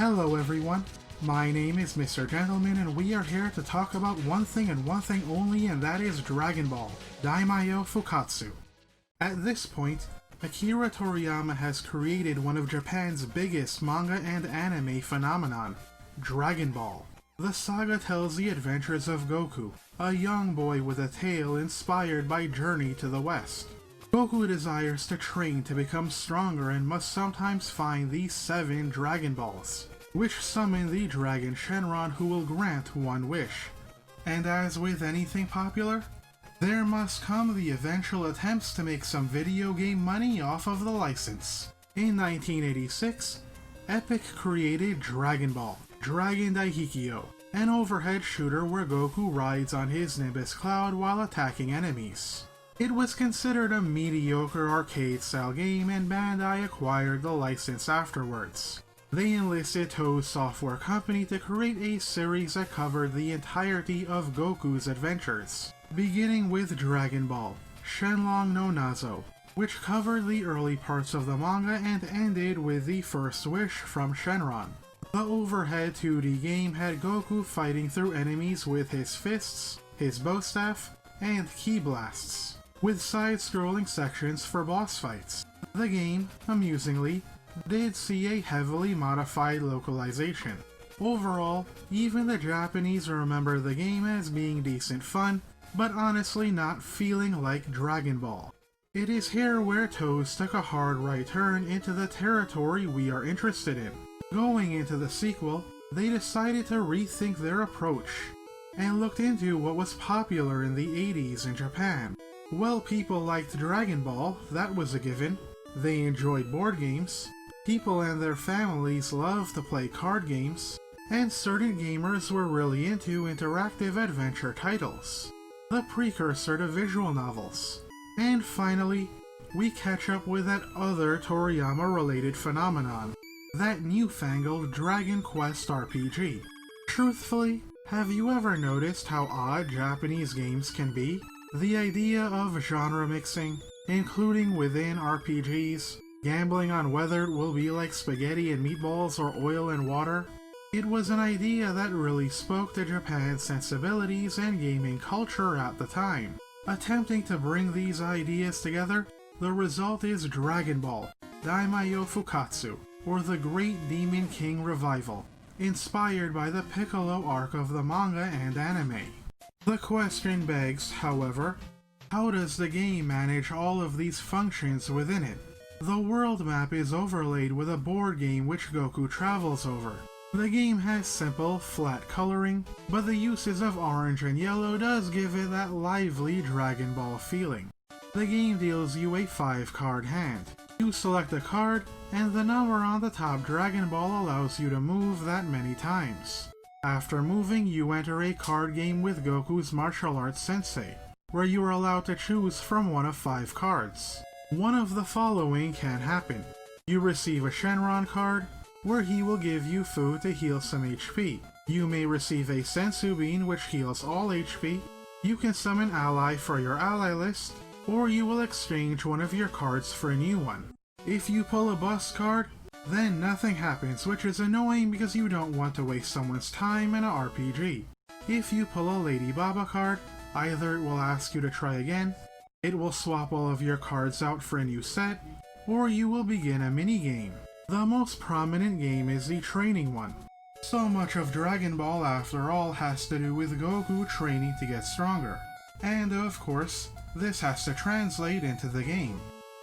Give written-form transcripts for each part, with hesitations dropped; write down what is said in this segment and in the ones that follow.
Hello everyone, my name is Mr. Gentleman and we are here to talk about one thing and one thing only, and that is Dragon Ball Daimao Fukkatsu. At this point, Akira Toriyama has created one of Japan's biggest manga and anime phenomenon, Dragon Ball. The saga tells the adventures of Goku, a young boy with a tale inspired by Journey to the West. Goku desires to train to become stronger and must sometimes find the 7 Dragon Balls, which summon the Dragon Shenron who will grant one wish. And as with anything popular, there must come the eventual attempts to make some video game money off of the license. In 1986, Epic created Dragon Ball, Dragon Daihikyo, an overhead shooter where Goku rides on his Nimbus Cloud while attacking enemies. It was considered a mediocre arcade-style game, and Bandai acquired the license afterwards. They enlisted Toe's software company to create a series that covered the entirety of Goku's adventures, beginning with Dragon Ball, Shenlong no Nazo, which covered the early parts of the manga and ended with the first wish from Shenron. The overhead 2D game had Goku fighting through enemies with his fists, his bow staff, and ki blasts, with side-scrolling sections for boss fights. The game, amusingly, did see a heavily modified localization. Overall, even the Japanese remember the game as being decent fun, but honestly not feeling like Dragon Ball. It is here where Toe's took a hard right turn into the territory we are interested in. Going into the sequel, they decided to rethink their approach, and looked into what was popular in the 80s in Japan. Well, people liked Dragon Ball, that was a given. They enjoyed board games. People and their families loved to play card games. And certain gamers were really into interactive adventure titles, the precursor to visual novels. And finally, we catch up with that other Toriyama-related phenomenon, that newfangled Dragon Quest RPG. Truthfully, have you ever noticed how odd Japanese games can be? The idea of genre mixing, including within RPGs, gambling on whether it will be like spaghetti and meatballs or oil and water. It was an idea that really spoke to Japan's sensibilities and gaming culture at the time. Attempting to bring these ideas together, the result is Dragon Ball Daimao Fukkatsu, or the Great Demon King Revival, inspired by the Piccolo arc of the manga and anime. The question begs, however, how does the game manage all of these functions within it? The world map is overlaid with a board game which Goku travels over. The game has simple, flat coloring, but the uses of orange and yellow does give it that lively Dragon Ball feeling. The game deals you a 5-card hand. You select a card, and the number on the top Dragon Ball allows you to move that many times. After moving, you enter a card game with Goku's martial arts sensei, where you are allowed to choose from one of 5 cards. One of the following can happen. You receive a Shenron card, where he will give you food to heal some HP. You may receive a Sensu Bean, which heals all HP. You can summon ally for your ally list, or you will exchange one of your cards for a new one. If you pull a bust card, then nothing happens, which is annoying because you don't want to waste someone's time in an RPG. If you pull a Lady Baba card, either it will ask you to try again, it will swap all of your cards out for a new set, or you will begin a mini-game. The most prominent game is the training one. So much of Dragon Ball, after all, has to do with Goku training to get stronger. And of course, this has to translate into the game.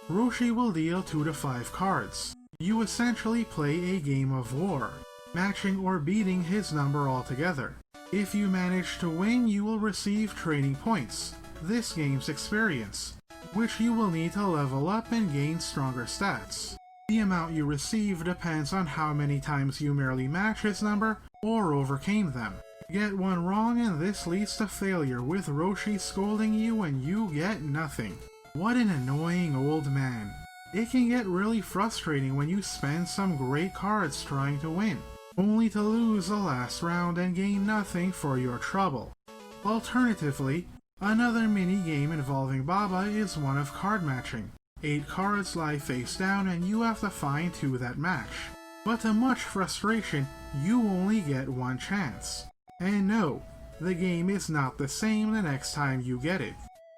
Roshi will deal 2 to 5 cards. You essentially play a game of war, matching or beating his number altogether. If you manage to win, you will receive training points, this game's experience, which you will need to level up and gain stronger stats. The amount you receive depends on how many times you merely match his number or overcame them. Get one wrong and this leads to failure, with Roshi scolding you and you get nothing. What an annoying old man. It can get really frustrating when you spend some great cards trying to win, only to lose the last round and gain nothing for your trouble. Alternatively, another mini-game involving Baba is one of card matching. 8 cards lie face down and you have to find 2 that match. but to much frustration, you only get one chance. And no, the game is not the same the next time you get it.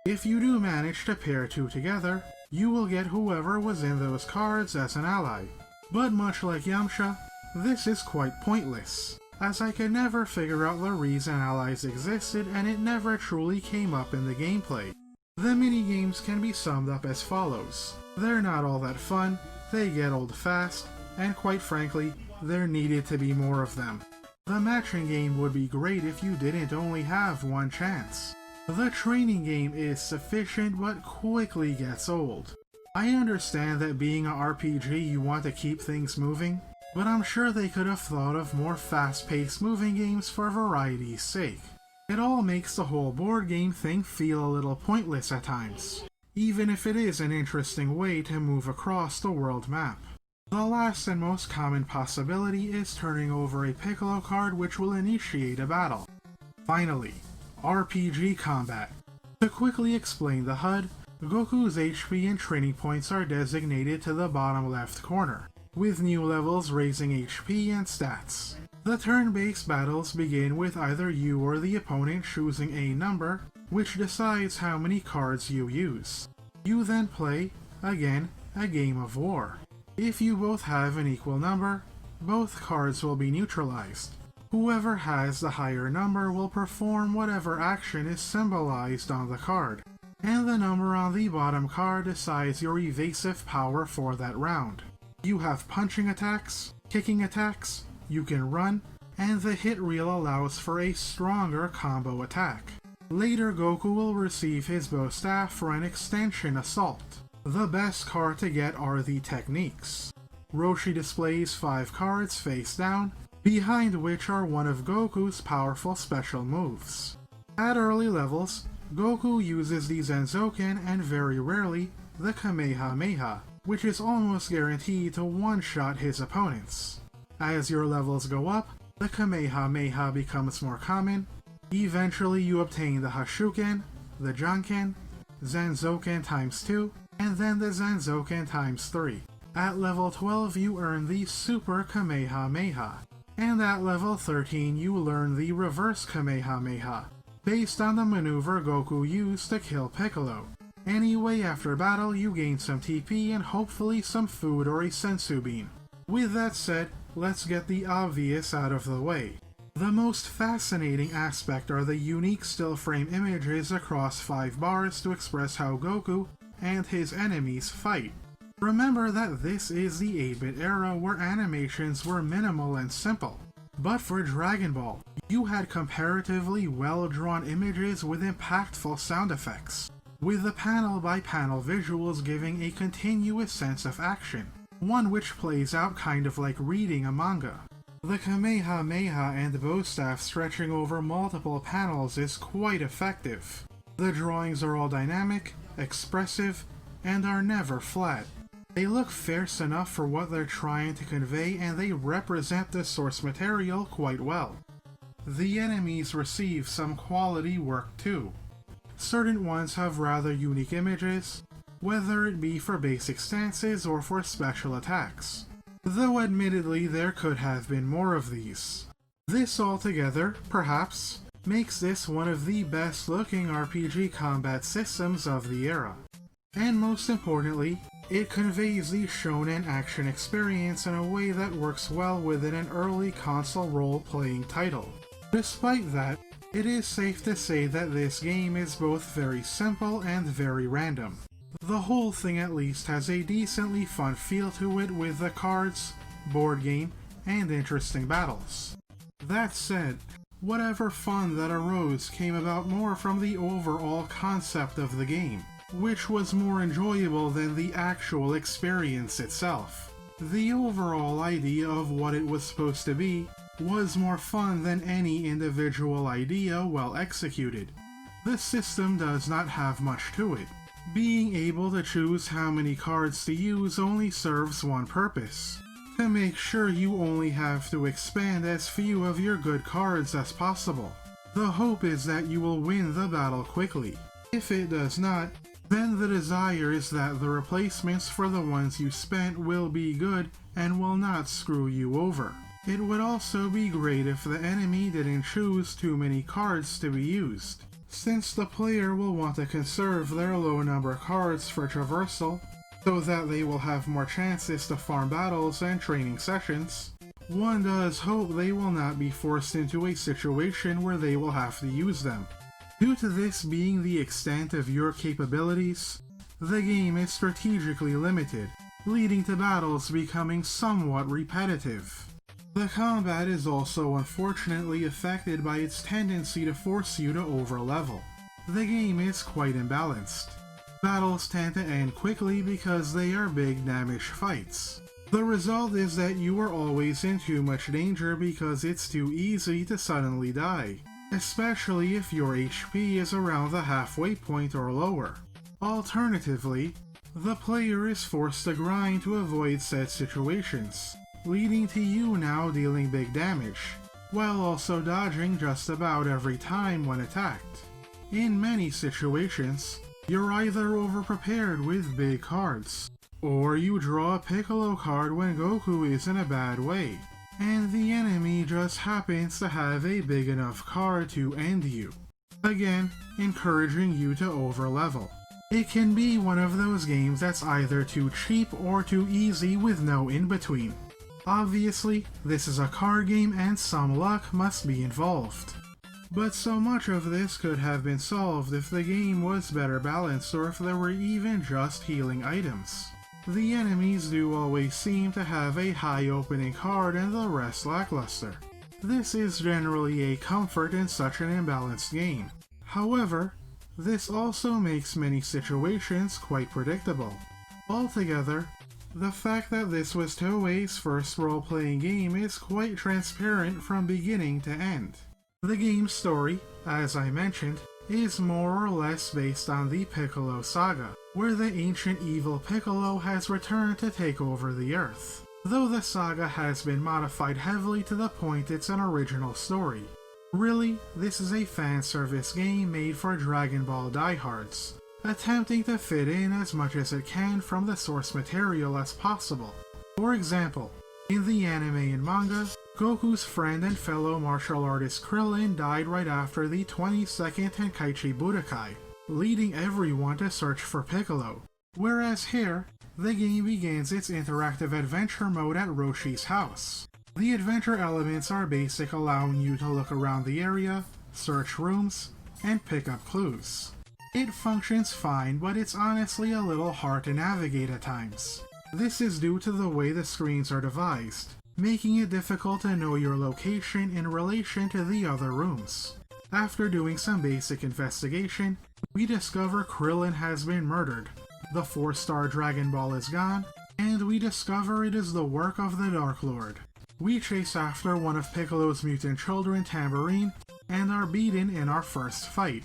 If you do manage to pair two together, you will get whoever was in those cards as an ally. But much like Yamcha, this is quite pointless, as I could never figure out the reason allies existed and it never truly came up in the gameplay. The minigames can be summed up as follows. They're not all that fun, they get old fast, and quite frankly, there needed to be more of them. The matching game would be great if you didn't only have one chance. The training game is sufficient but quickly gets old. I understand that being an RPG you want to keep things moving, but I'm sure they could have thought of more fast-paced moving games for variety's sake. It all makes the whole board game thing feel a little pointless at times, even if it is an interesting way to move across the world map. The last and most common possibility is turning over a Piccolo card which will initiate a battle. Finally, RPG combat. To quickly explain the HUD, Goku's HP and training points are designated to the bottom left corner, with new levels raising HP and stats. The turn-based battles begin with either you or the opponent choosing a number, which decides how many cards you use. You then play, again, a game of war. If you both have an equal number, both cards will be neutralized. Whoever has the higher number will perform whatever action is symbolized on the card, and the number on the bottom card decides your evasive power for that round. You have punching attacks, kicking attacks, you can run, and the hit reel allows for a stronger combo attack. Later Goku will receive his bow staff for an extension assault. The best card to get are the techniques. Roshi displays 5 cards face down, behind which are one of Goku's powerful special moves. At early levels, Goku uses the Zenzoken and very rarely the Kamehameha, which is almost guaranteed to one-shot his opponents. As your levels go up, the Kamehameha becomes more common. Eventually you obtain the Hashuken, the Janken, Zenzoken times 2, and then the Zenzoken times 3. At level 12 you earn the Super Kamehameha, and at level 13 you learn the Reverse Kamehameha, based on the maneuver Goku used to kill Piccolo. Anyway, after battle you gain some TP and hopefully some food or a sensu bean. With that said, let's get the obvious out of the way. The most fascinating aspect are the unique still frame images across 5 bars to express how Goku and his enemies fight. Remember that this is the 8-bit era where animations were minimal and simple. But for Dragon Ball, you had comparatively well-drawn images with impactful sound effects, with the panel-by-panel visuals giving a continuous sense of action, one which plays out kind of like reading a manga. The Kamehameha and bow staff stretching over multiple panels is quite effective. The drawings are all dynamic, expressive, and are never flat. They look fierce enough for what they're trying to convey and they represent the source material quite well. The enemies receive some quality work too. Certain ones have rather unique images, whether it be for basic stances or for special attacks. Though admittedly there could have been more of these. This altogether, perhaps, makes this one of the best looking RPG combat systems of the era. And most importantly, it conveys the shonen action experience in a way that works well within an early console role-playing title. Despite that, it is safe to say that this game is both very simple and very random. The whole thing at least has a decently fun feel to it with the cards, board game, and interesting battles. That said, whatever fun that arose came about more from the overall concept of the game, which was more enjoyable than the actual experience itself. The overall idea of what it was supposed to be was more fun than any individual idea well executed. The system does not have much to it. Being able to choose how many cards to use only serves one purpose: to make sure you only have to expand as few of your good cards as possible. The hope is that you will win the battle quickly. If it does not, then the desire is that the replacements for the ones you spent will be good and will not screw you over. It would also be great if the enemy didn't choose too many cards to be used, since the player will want to conserve their low number cards for traversal, so that they will have more chances to farm battles and training sessions. One does hope they will not be forced into a situation where they will have to use them. Due to this being the extent of your capabilities, the game is strategically limited, leading to battles becoming somewhat repetitive. The combat is also unfortunately affected by its tendency to force you to overlevel. The game is quite imbalanced. Battles tend to end quickly because they are big damage fights. The result is that you are always in too much danger because it's too easy to suddenly die, especially if your HP is around the halfway point or lower. Alternatively, the player is forced to grind to avoid said situations, leading to you now dealing big damage, while also dodging just about every time when attacked. In many situations, you're either overprepared with big cards, or you draw a Piccolo card when Goku is in a bad way, and the enemy just happens to have a big enough card to end you, again encouraging you to overlevel. It can be one of those games that's either too cheap or too easy with no in-between. Obviously, this is a card game and some luck must be involved. But so much of this could have been solved if the game was better balanced or if there were even just healing items. The enemies do always seem to have a high opening card and the rest lackluster. This is generally a comfort in such an imbalanced game. However, this also makes many situations quite predictable. Altogether, the fact that this was Toei's first role-playing game is quite transparent from beginning to end. The game's story, as I mentioned, is more or less based on the Piccolo saga, where the ancient evil Piccolo has returned to take over the Earth, though the saga has been modified heavily to the point it's an original story. Really, this is a fan service game made for Dragon Ball diehards, attempting to fit in as much as it can from the source material as possible. For example, in the anime and manga, Goku's friend and fellow martial artist Krillin died right after the 22nd Tenkaichi Budokai, leading everyone to search for Piccolo. Whereas here, the game begins its interactive adventure mode at Roshi's house. The adventure elements are basic, allowing you to look around the area, search rooms, and pick up clues. It functions fine, but it's honestly a little hard to navigate at times. This is due to the way the screens are devised, making it difficult to know your location in relation to the other rooms. After doing some basic investigation, we discover Krillin has been murdered, the 4-star Dragon Ball is gone, and we discover it is the work of the Dark Lord. We chase after one of Piccolo's mutant children, Tambourine, and are beaten in our first fight.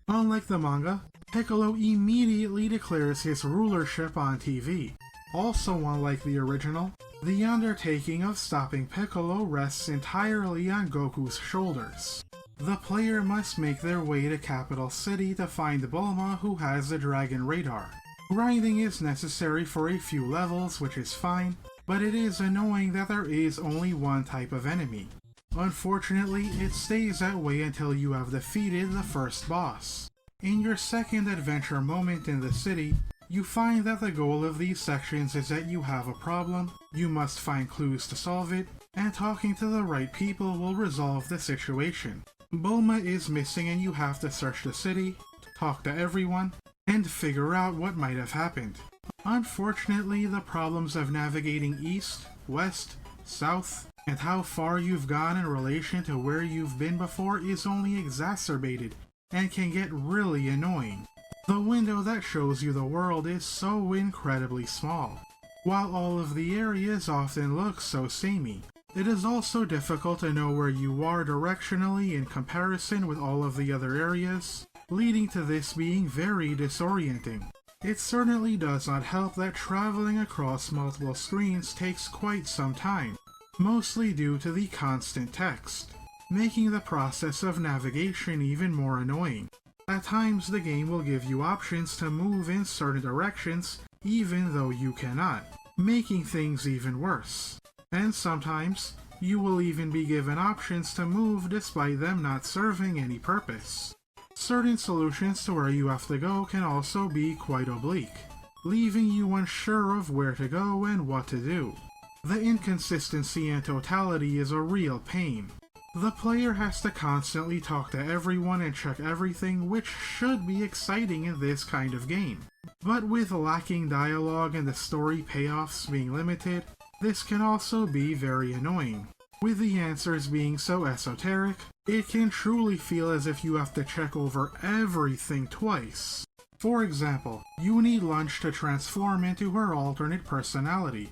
Unlike the manga, Piccolo immediately declares his rulership on TV. Also unlike the original, the undertaking of stopping Piccolo rests entirely on Goku's shoulders. The player must make their way to Capital City to find Bulma, who has the Dragon Radar. Grinding is necessary for a few levels, which is fine, but it is annoying that there is only one type of enemy. Unfortunately, it stays that way until you have defeated the first boss. In your second adventure moment in the city, you find that the goal of these sections is that you have a problem, you must find clues to solve it, and talking to the right people will resolve the situation. Bulma is missing and you have to search the city, talk to everyone, and figure out what might have happened. Unfortunately, the problems of navigating east, west, south, and how far you've gone in relation to where you've been before is only exacerbated and can get really annoying. The window that shows you the world is so incredibly small, while all of the areas often look so samey. It is also difficult to know where you are directionally in comparison with all of the other areas, leading to this being very disorienting. It certainly does not help that traveling across multiple screens takes quite some time, mostly due to the constant text, making the process of navigation even more annoying. At times the game will give you options to move in certain directions even though you cannot, making things even worse. And sometimes, you will even be given options to move despite them not serving any purpose. Certain solutions to where you have to go can also be quite oblique, leaving you unsure of where to go and what to do. The inconsistency and totality is a real pain. The player has to constantly talk to everyone and check everything, which should be exciting in this kind of game. But with lacking dialogue and the story payoffs being limited, this can also be very annoying. With the answers being so esoteric, it can truly feel as if you have to check over everything twice. For example, you need lunch to transform into her alternate personality.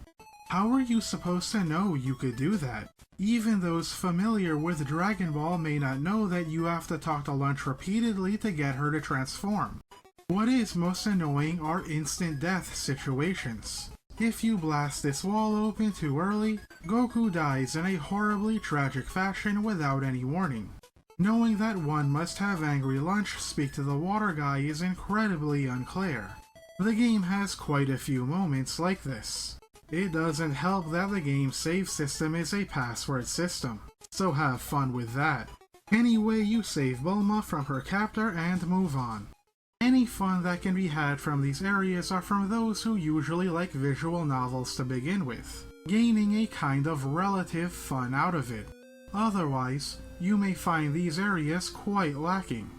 How are you supposed to know you could do that? Even those familiar with Dragon Ball may not know that you have to talk to Lunch repeatedly to get her to transform. What is most annoying are instant death situations. If you blast this wall open too early, Goku dies in a horribly tragic fashion without any warning. Knowing that one must have Angry Lunch speak to the water guy is incredibly unclear. The game has quite a few moments like this. It doesn't help that the game's save system is a password system, so have fun with that. Anyway, you save Bulma from her captor and move on. Any fun that can be had from these areas are from those who usually like visual novels to begin with, gaining a kind of relative fun out of it. Otherwise, you may find these areas quite lacking.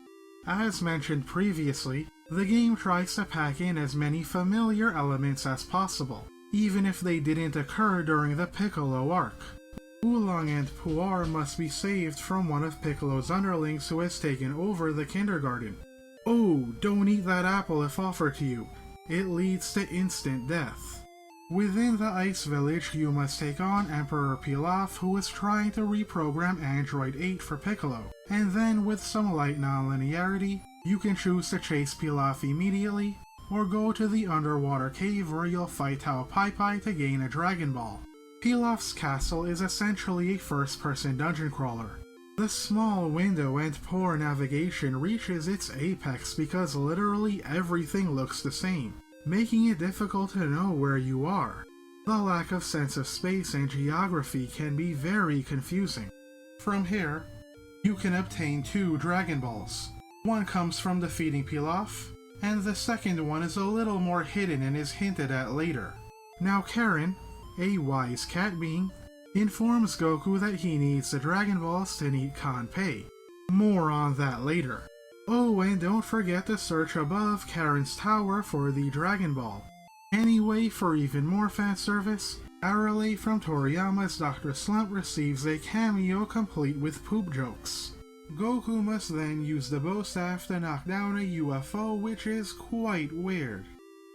As mentioned previously, the game tries to pack in as many familiar elements as possible, even if they didn't occur during the Piccolo arc. Oolong and Puar must be saved from one of Piccolo's underlings who has taken over the kindergarten. Oh, don't eat that apple if offered to you. It leads to instant death. Within the Ice Village, you must take on Emperor Pilaf, who is trying to reprogram Android 8 for Piccolo, and then with some light non-linearity, you can choose to chase Pilaf immediately, or go to the underwater cave where you'll fight Tao Pai Pai to gain a Dragon Ball. Pilaf's castle is essentially a first-person dungeon crawler. The small window and poor navigation reaches its apex because literally everything looks the same, making it difficult to know where you are. The lack of sense of space and geography can be very confusing. From here, you can obtain 2 Dragon Balls. One comes from defeating Pilaf, and the second one is a little more hidden and is hinted at later. Now Karen, a wise cat being, informs Goku that he needs the Dragon Balls to meet Kanpei. More on that later. Oh, and don't forget to search above Karen's tower for the Dragon Ball. Anyway, for even more fan service, Arale from Toriyama's Dr. Slump receives a cameo complete with poop jokes. Goku must then use the bow staff to knock down a UFO, which is quite weird.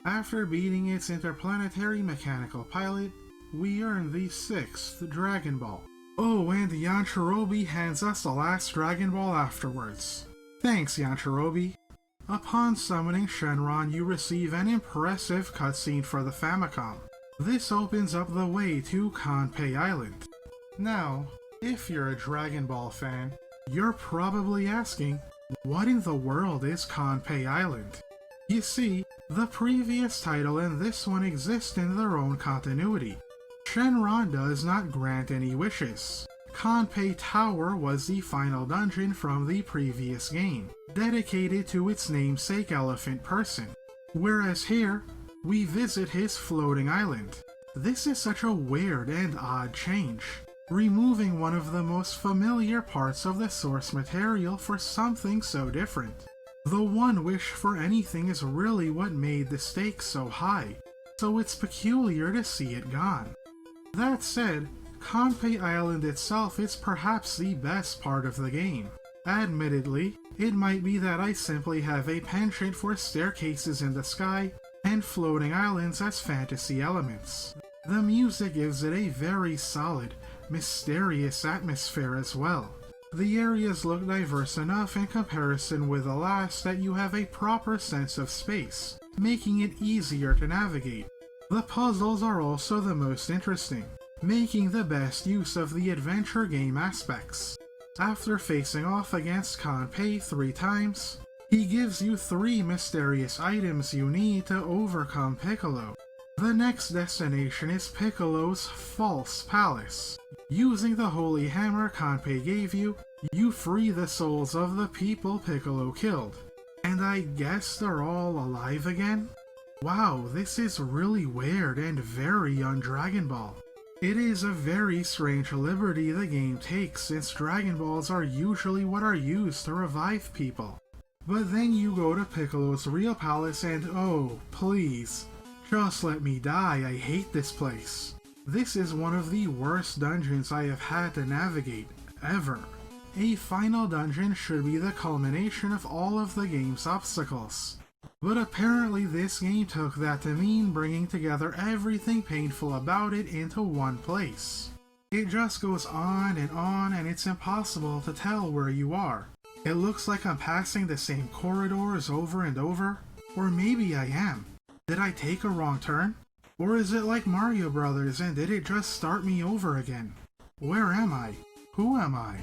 After beating its interplanetary mechanical pilot, we earn the 6th Dragon Ball. Oh, and Yanshirobe hands us the last Dragon Ball afterwards. Thanks, Yanshirobe. Upon summoning Shenron, you receive an impressive cutscene for the Famicom. This opens up the way to Kanpei Island. Now, if you're a Dragon Ball fan, you're probably asking, what in the world is Kanpei Island? You see, the previous title and this one exist in their own continuity. Shenron does not grant any wishes. Kanpei Tower was the final dungeon from the previous game, dedicated to its namesake elephant person. Whereas here, we visit his floating island. This is such a weird and odd change, removing one of the most familiar parts of the source material for something so different. The one wish for anything is really what made the stakes so high, so it's peculiar to see it gone. That said, Kanpei Island itself is perhaps the best part of the game. Admittedly, it might be that I simply have a penchant for staircases in the sky and floating islands as fantasy elements. The music gives it a very solid, mysterious atmosphere as well. The areas look diverse enough in comparison with the last that you have a proper sense of space, making it easier to navigate. The puzzles are also the most interesting, making the best use of the adventure game aspects. After facing off against Kanpei 3 times, He gives you 3 mysterious items you need to overcome Piccolo. The next destination is Piccolo's false palace. Using the holy hammer Kanpei gave you, you free the souls of the people Piccolo killed. And I guess they're all alive again? Wow, this is really weird and very un-Dragon Ball. It is a very strange liberty the game takes since Dragon Balls are usually what are used to revive people. But then you go to Piccolo's real palace and oh, please, just let me die, I hate this place. This is one of the worst dungeons I have had to navigate, ever. A final dungeon should be the culmination of all of the game's obstacles. But apparently this game took that to mean bringing together everything painful about it into one place. It just goes on and it's impossible to tell where you are. It looks like I'm passing the same corridors over and over, or maybe I am. Did I take a wrong turn? Or is it like Mario Brothers and did it just start me over again? Where am I? Who am I?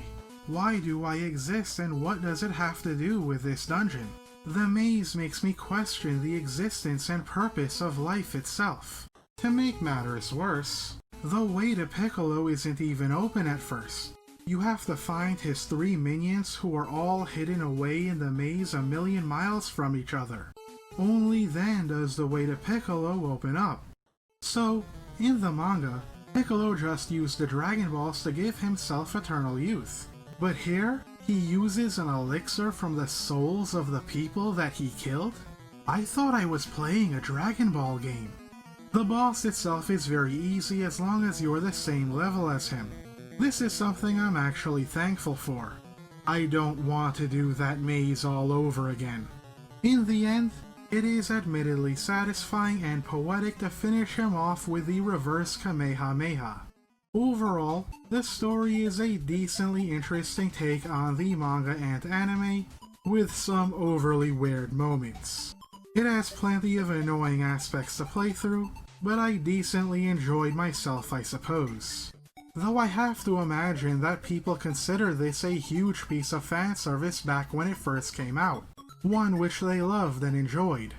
Why do I exist and what does it have to do with this dungeon? The maze makes me question the existence and purpose of life itself. To make matters worse, the way to Piccolo isn't even open at first. You have to find his 3 minions who are all hidden away in the maze a million miles from each other. Only then does the way to Piccolo open up. So, in the manga, Piccolo just used the Dragon Balls to give himself eternal youth. But here, he uses an elixir from the souls of the people that he killed? I thought I was playing a Dragon Ball game. The boss itself is very easy as long as you're the same level as him. This is something I'm actually thankful for. I don't want to do that maze all over again. In the end, it is admittedly satisfying and poetic to finish him off with the reverse Kamehameha. Overall, the story is a decently interesting take on the manga and anime, with some overly weird moments. It has plenty of annoying aspects to play through, but I decently enjoyed myself, I suppose. Though I have to imagine that people consider this a huge piece of fan service back when it first came out, one which they loved and enjoyed.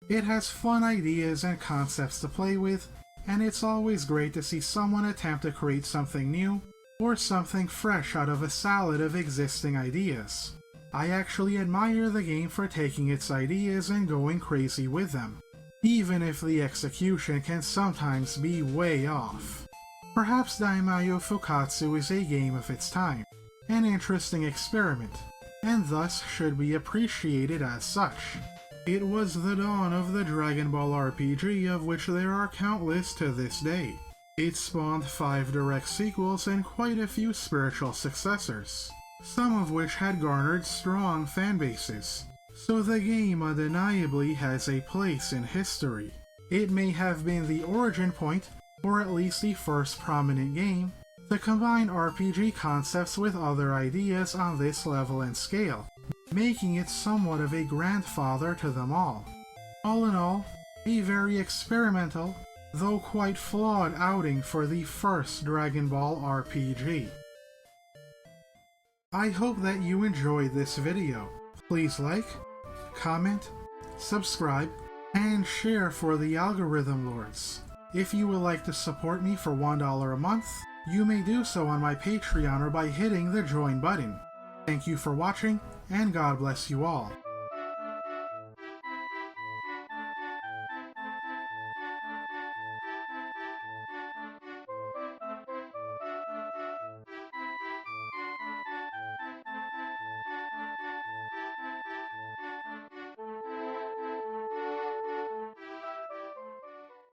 It has fun ideas and concepts to play with, and it's always great to see someone attempt to create something new, or something fresh out of a salad of existing ideas. I actually admire the game for taking its ideas and going crazy with them, even if the execution can sometimes be way off. Perhaps Daimao Fukkatsu is a game of its time, an interesting experiment, and thus should be appreciated as such. It was the dawn of the Dragon Ball RPG, of which there are countless to this day. It spawned 5 direct sequels and quite a few spiritual successors, some of which had garnered strong fanbases, so the game undeniably has a place in history. It may have been the origin point, or at least the first prominent game, to combine RPG concepts with other ideas on this level and scale, making it somewhat of a grandfather to them all. All in all, a very experimental, though quite flawed outing for the first Dragon Ball RPG. I hope that you enjoyed this video. Please like, comment, subscribe, and share for the algorithm lords. If you would like to support me for $1 a month, you may do so on my Patreon or by hitting the join button. Thank you for watching, and God bless you all.